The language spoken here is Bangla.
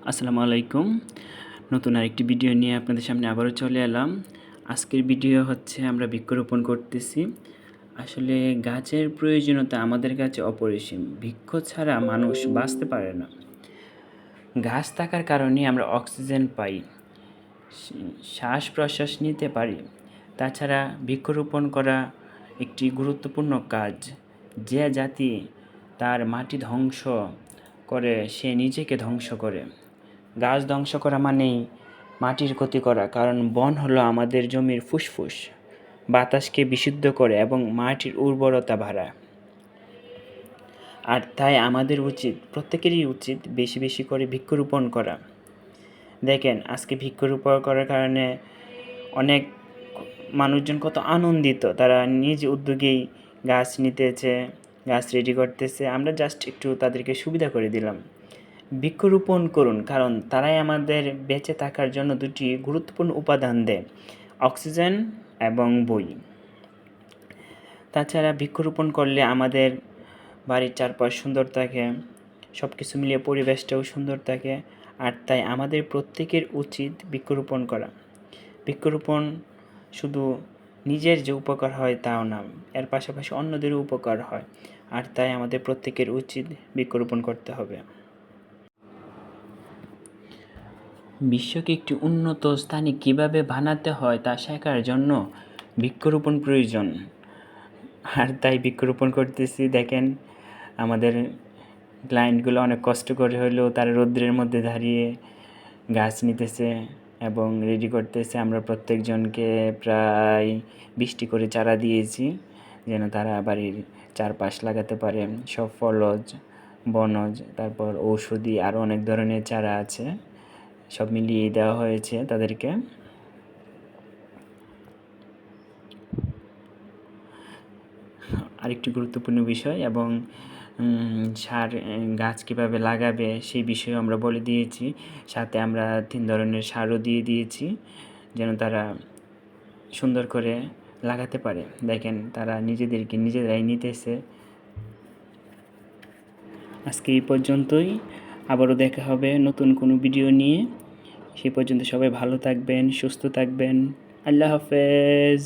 আসসালামু আলাইকুম। নতুন আরেকটি ভিডিও নিয়ে আপনাদের সামনে আবারও চলে এলাম। আজকের ভিডিও হচ্ছে আমরা বৃক্ষরোপণ করতেছি। আসলে গাছের প্রয়োজনীয়তা আমাদের কাছে অপরিসীম। বৃক্ষ ছাড়া মানুষ বাঁচতে পারে না। গাছ থাকার কারণে আমরা অক্সিজেন পাই, শ্বাস প্রশ্বাস নিতে পারি। তাছাড়া বৃক্ষরোপণ করা একটি গুরুত্বপূর্ণ কাজ। যে জাতি তার মাটি ধ্বংস করে সে নিজেকে ধ্বংস করে। গাছ ধ্বংস করা মানেই মাটির ক্ষতি করা, কারণ বন হলো আমাদের জমির ফুসফুস, বাতাসকে বিশুদ্ধ করে এবং মাটির উর্বরতা বাড়ায়। আর তাই আমাদের প্রত্যেকেরই উচিত বেশি বেশি করে বৃক্ষরোপণ করা। দেখেন, আজকে বৃক্ষরোপণ করার কারণে অনেক মানুষজন কত আনন্দিত, তারা নিজ উদ্যোগেই গাছ নিতেছে, গাছ রেডি করতেছে। আমরা জাস্ট একটু তাদেরকে সুবিধা করে দিলাম। বৃক্ষরোপণ করুন, কারণ তারাই আমাদের বেঁচে থাকার জন্য দুটি গুরুত্বপূর্ণ উপাদান দেয়, অক্সিজেন এবং বই। তাছাড়া বৃক্ষরোপণ করলে আমাদের বাড়ির চারপাশ সুন্দর থাকে, সব কিছু মিলিয়ে পরিবেশটাও সুন্দর থাকে। আর তাই আমাদের প্রত্যেকের উচিত বৃক্ষরোপণ করা। বৃক্ষরোপণ শুধু নিজের যে উপকার হয় তাও না, এর পাশাপাশি অন্যদেরও উপকার হয়। আর তাই আমাদের প্রত্যেকের উচিত বৃক্ষরোপণ করতে হবে। বিশ্বকে একটি উন্নত স্থানে কীভাবে বানাতে হয় তা শেখার জন্য বৃক্ষরোপণ প্রয়োজন। আর তাই বৃক্ষরোপণ করতেছি। দেখেন, আমাদের ক্লায়েন্টগুলো অনেক কষ্ট করে হলেও তারা রৌদ্রের মধ্যে দাঁড়িয়ে গাছ নিতেছে এবং রেডি করতেছে। আমরা প্রত্যেকজনকে প্রায় 20টি করে চারা দিয়েছি, যেন তারা বাড়ির চারপাশ লাগাতে পারে। সব ফলজ, বনজ, তারপর ঔষধি আরও অনেক ধরনের চারা আছে, সব মিলিয়ে দেওয়া হয়েছে তাদেরকে। আরেকটি গুরুত্বপূর্ণ বিষয় এবং সার, গাছ কীভাবে লাগাবে সেই বিষয়ে আমরা বলে দিয়েছি। সাথে আমরা 3 ধরনের সারও দিয়ে দিয়েছি, যেন তারা সুন্দর করে লাগাতে পারে। দেখেন, তারা নিজেদেরকে নিজেরাই নিতেছে। আজকে এই পর্যন্তই, আবারও দেখা হবে নতুন কোনো ভিডিও নিয়ে। সেই পর্যন্ত সবাই ভালো থাকবেন, সুস্থ থাকবেন। আল্লাহ হাফেজ।